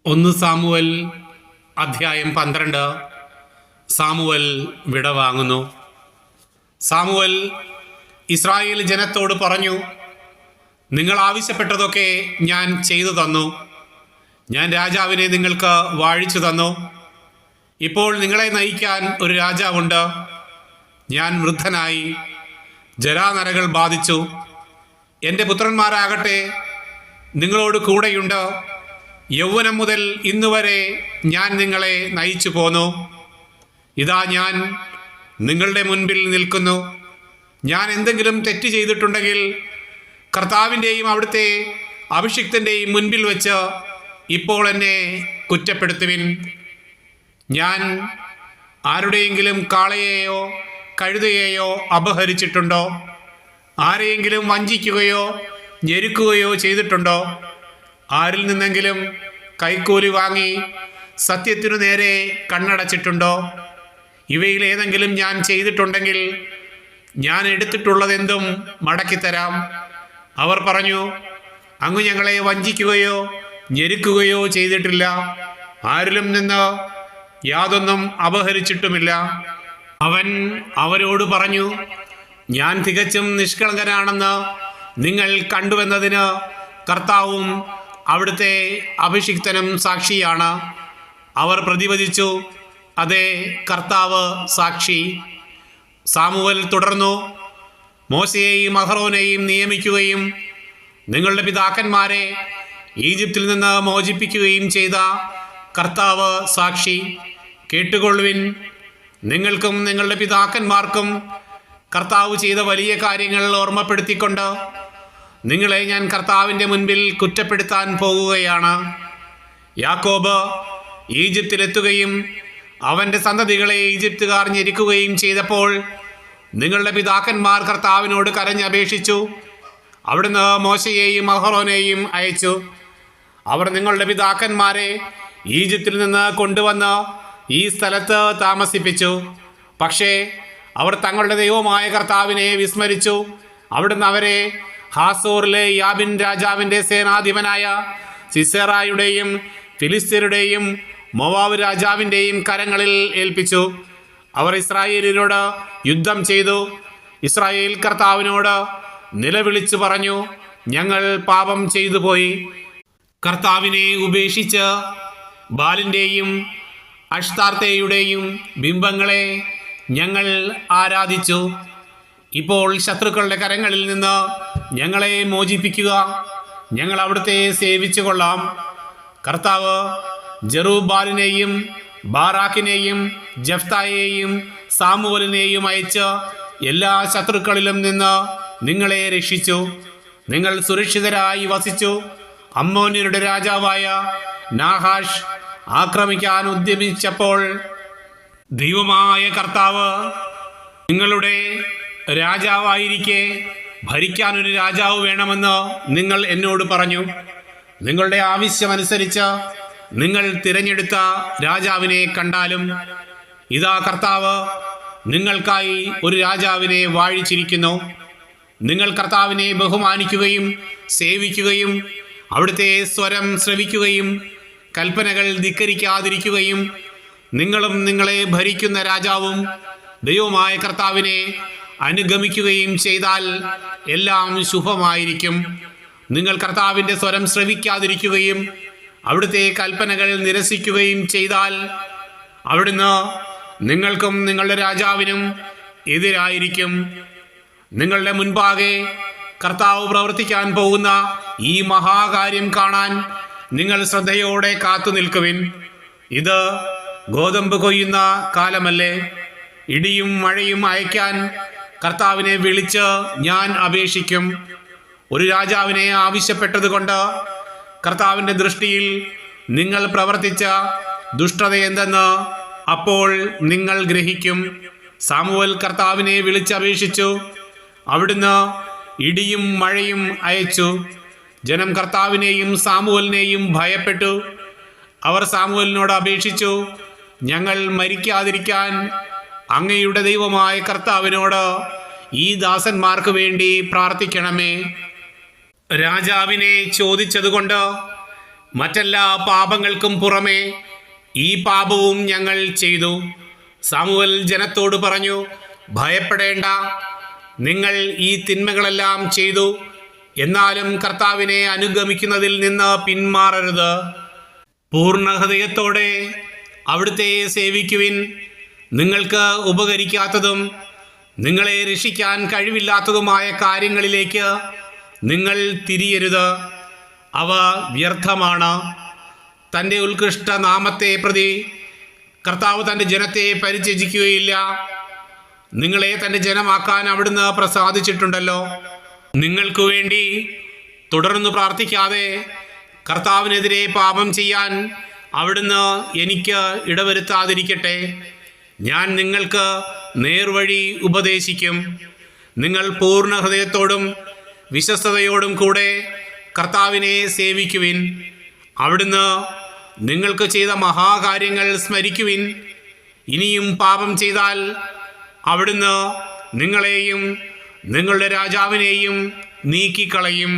ഒന്ന് സാമുവൽ അധ്യായം 12. Samuel വിടവാങ്ങുന്നു. Samuel Israel ജനത്തോട് പറഞ്ഞു, നിങ്ങൾ ആവശ്യപ്പെട്ടതൊക്കെ ഞാൻ ചെയ്തു തന്നു. ഞാൻ രാജാവിനെ നിങ്ങൾക്ക് വാഴിച്ചു തന്നു. ഇപ്പോൾ നിങ്ങളെ നയിക്കാൻ ഒരു രാജാവുണ്ട്. ഞാൻ വൃദ്ധനായി, ജരാനരകൾ ബാധിച്ചു. എൻ്റെ പുത്രന്മാരാകട്ടെ നിങ്ങളോട് കൂടെയുണ്ട്. യൗവനം മുതൽ ഇന്നുവരെ ഞാൻ നിങ്ങളെ നയിച്ചു പോന്നു. ഇതാ ഞാൻ നിങ്ങളുടെ മുൻപിൽ നിൽക്കുന്നു. ഞാൻ എന്തെങ്കിലും തെറ്റ് ചെയ്തിട്ടുണ്ടെങ്കിൽ കർത്താവിൻ്റെയും അവിടുത്തെ അഭിഷിക്തൻ്റെയും മുൻപിൽ വെച്ച് ഇപ്പോൾ എന്നെ കുറ്റപ്പെടുത്തുവിൻ. ഞാൻ ആരുടെയെങ്കിലും കാളയെയോ കഴുതയെയോ അപഹരിച്ചിട്ടുണ്ടോ? ആരെയെങ്കിലും വഞ്ചിക്കുകയോ ഞെരുക്കുകയോ ചെയ്തിട്ടുണ്ടോ? ആരിൽ നിന്നെങ്കിലും കൈക്കൂലി വാങ്ങി സത്യത്തിനു നേരെ കണ്ണടച്ചിട്ടുണ്ടോ? ഇവയിൽ ഏതെങ്കിലും ഞാൻ ചെയ്തിട്ടുണ്ടെങ്കിൽ ഞാൻ എടുത്തിട്ടുള്ളതെന്തും മടക്കിത്തരാം. അവർ പറഞ്ഞു, അങ്ങ് ഞങ്ങളെ വഞ്ചിക്കുകയോ ഞെരുക്കുകയോ ചെയ്തിട്ടില്ല. ആരിലും നിന്ന് യാതൊന്നും അപഹരിച്ചിട്ടുമില്ല. അവൻ അവരോട് പറഞ്ഞു, ഞാൻ തികച്ചും നിഷ്കളങ്കനാണെന്ന് നിങ്ങൾ കണ്ടുവെന്നതിന് കർത്താവും അവിടുത്തെ അഭിഷിക്തനും സാക്ഷിയാണ്. അവർ പ്രതിവദിച്ചു, അതെ, കർത്താവ് സാക്ഷി. സാമുവൽ തുടർന്നു, മോശയെയും അഹറോനെയും നിയമിക്കുകയും നിങ്ങളുടെ പിതാക്കന്മാരെ ഈജിപ്തിൽ നിന്ന് മോചിപ്പിക്കുകയും ചെയ്ത കർത്താവ് സാക്ഷി. കേട്ടുകൊള്ളുവിൻ. നിങ്ങൾക്കും നിങ്ങളുടെ പിതാക്കന്മാർക്കും കർത്താവ് ചെയ്ത വലിയ കാര്യങ്ങൾ ഓർമ്മപ്പെടുത്തിക്കൊണ്ട് നിങ്ങളെ ഞാൻ കർത്താവിൻ്റെ മുൻപിൽ കുറ്റപ്പെടുത്താൻ പോകുകയാണ്. യാക്കോബ് ഈജിപ്തിലെത്തുകയും അവൻ്റെ സന്തതികളെ ഈജിപ്തുകാർ ഞെരുക്കുകയും ചെയ്തപ്പോൾ നിങ്ങളുടെ പിതാക്കന്മാർ കർത്താവിനോട് കരഞ്ഞപേക്ഷിച്ചു. അവിടുന്ന് മോശയെയും അഹറോനെയും അയച്ചു. അവർ നിങ്ങളുടെ പിതാക്കന്മാരെ ഈജിപ്തിൽ നിന്ന് കൊണ്ടുവന്ന് ഈ സ്ഥലത്ത് താമസിപ്പിച്ചു. പക്ഷേ അവർ തങ്ങളുടെ ദൈവമായ കർത്താവിനെ വിസ്മരിച്ചു. അവിടുന്ന് അവരെ ഹാസോറിലെ യാബിൻ രാജാവിൻ്റെ സേനാധിപനായ സിസെറായുടെയും ഫിലിസ്ത്യരുടെയും മോവാബ് രാജാവിൻ്റെയും കരങ്ങളിൽ ഏൽപ്പിച്ചു. അവർ ഇസ്രായേലിനോട് യുദ്ധം ചെയ്തു. ഇസ്രായേൽ കർത്താവിനോട് നിലവിളിച്ചു പറഞ്ഞു, ഞങ്ങൾ പാപം ചെയ്തു പോയി. കർത്താവിനെ ഉപേക്ഷിച്ച് ബാലിൻ്റെയും അഷ്താർത്തേയുടെയും ബിംബങ്ങളെ ഞങ്ങൾ ആരാധിച്ചു. ഇപ്പോൾ ശത്രുക്കളുടെ കരങ്ങളിൽ നിന്ന് ഞങ്ങളെ മോചിപ്പിക്കുക. ഞങ്ങൾ അവിടുത്തെ സേവിച്ചു കൊള്ളാം. കർത്താവ് ജെറുബ്ബാലിനെയും ബാറാക്കിനെയും ജഫ്തായെയും സാമുവലിനെയും അയച്ച് എല്ലാ ശത്രുക്കളിലും നിന്ന് നിങ്ങളെ രക്ഷിച്ചു. നിങ്ങൾ സുരക്ഷിതരായി വസിച്ചു. അമ്മോന്യരുടെ രാജാവായ നാഹാഷ് ആക്രമിക്കാൻ ഉദ്യമിച്ചപ്പോൾ ദൈവമായ കർത്താവ് നിങ്ങളുടെ രാജാവായിരിക്കെ ഭരിക്കാനൊരു രാജാവ് വേണമെന്ന് നിങ്ങൾ എന്നോട് പറഞ്ഞു. നിങ്ങളുടെ ആവശ്യമനുസരിച്ച് നിങ്ങൾ തിരഞ്ഞെടുത്ത രാജാവിനെ കണ്ടാലും ഇതാ കർത്താവ് നിങ്ങൾക്കായി ഒരു രാജാവിനെ വാഴിച്ചിരിക്കുന്നു. നിങ്ങൾ കർത്താവിനെ ബഹുമാനിക്കുകയും സേവിക്കുകയും അവിടുത്തെ സ്വരം ശ്രവിക്കുകയും കൽപ്പനകൾ ധിക്കരിക്കാതിരിക്കുകയും നിങ്ങളും നിങ്ങളെ ഭരിക്കുന്ന രാജാവും ദൈവമായ കർത്താവിനെ അനുഗമിക്കുകയും ചെയ്താൽ എല്ലാം ശുഭമായിരിക്കും. നിങ്ങൾ കർത്താവിൻ്റെ സ്വരം ശ്രവിക്കാതിരിക്കുകയും അവിടുത്തെ കൽപ്പനകൾ നിരസിക്കുകയും ചെയ്താൽ അവിടുന്ന് നിങ്ങൾക്കും നിങ്ങളുടെ രാജാവിനും എതിരായിരിക്കും. നിങ്ങളുടെ മുൻപാകെ കർത്താവ് പ്രവർത്തിക്കാൻ പോകുന്ന ഈ മഹാകാര്യം കാണാൻ നിങ്ങൾ ശ്രദ്ധയോടെ കാത്തു നിൽക്കുവിൻ. ഇത് ഗോതമ്പ് കൊയ്യുന്ന കാലമല്ലേ? ഇടിയും മഴയും അയക്കാൻ കർത്താവിനെ വിളിച്ച് ഞാൻ അപേക്ഷിക്കും. ഒരു രാജാവിനെ ആവശ്യപ്പെട്ടതുകൊണ്ട് കർത്താവിൻ്റെ ദൃഷ്ടിയിൽ നിങ്ങൾ പ്രവർത്തിച്ച ദുഷ്ടത എന്തെന്ന് അപ്പോൾ നിങ്ങൾ ഗ്രഹിക്കും. സാമുവൽ കർത്താവിനെ വിളിച്ചപേക്ഷിച്ചു. അവിടുന്ന് ഇടിയും മഴയും അയച്ചു. ജനം കർത്താവിനെയും സാമുവലിനെയും ഭയപ്പെട്ടു. അവർ സാമുവലിനോട് അപേക്ഷിച്ചു, ഞങ്ങൾ മരിക്കാതിരിക്കാൻ അങ്ങയുടെ ദൈവമായ കർത്താവിനോട് ഈ ദാസന്മാർക്ക് വേണ്ടി പ്രാർത്ഥിക്കണമേ. രാജാവിനെ ചോദിച്ചതുകൊണ്ട് മറ്റെല്ലാ പാപങ്ങൾക്കും പുറമെ ഈ പാപവും ഞങ്ങൾ ചെയ്തു. സാമുവൽ ജനത്തോട് പറഞ്ഞു, ഭയപ്പെടേണ്ട, നിങ്ങൾ ഈ തിന്മകളെല്ലാം ചെയ്തു, എന്നാലും കർത്താവിനെ അനുഗമിക്കുന്നതിൽ നിന്ന് പിന്മാറരുത്. പൂർണ്ണ ഹൃദയത്തോടെ അവിടുത്തെ സേവിക്കുവിൻ. നിങ്ങൾക്ക് ഉപകരിക്കാത്തതും നിങ്ങളെ രക്ഷിക്കാൻ കഴിവില്ലാത്തതുമായ കാര്യങ്ങളിലേക്ക് നിങ്ങൾ തിരിയരുത്. അവ വ്യർത്ഥമാണ്. തൻ്റെ ഉത്കൃഷ്ട നാമത്തെ പ്രതി കർത്താവ് തൻ്റെ ജനത്തെ പരിത്യജിക്കുകയില്ല. നിങ്ങളെ തൻ്റെ ജനമാക്കാൻ അവിടുന്ന് പ്രസാദിച്ചിട്ടുണ്ടല്ലോ. നിങ്ങൾക്കു വേണ്ടി തുടർന്ന് പ്രാർത്ഥിക്കാതെ കർത്താവിനെതിരെ പാപം ചെയ്യാൻ അവിടുന്ന് എനിക്ക് ഇടവരുത്താതിരിക്കട്ടെ. ഞാൻ നിങ്ങൾക്ക് നേർവഴി ഉപദേശിക്കും. നിങ്ങൾ പൂർണ്ണ ഹൃദയത്തോടും വിശ്വസ്തയോടും കൂടെ കർത്താവിനെ സേവിക്കുവിൻ. അവിടുന്ന് നിങ്ങൾക്ക് ചെയ്ത മഹാകാര്യങ്ങൾ സ്മരിക്കുവിൻ. ഇനിയും പാപം ചെയ്താൽ അവിടുന്ന് നിങ്ങളെയും നിങ്ങളുടെ രാജാവിനെയും നീക്കിക്കളയും.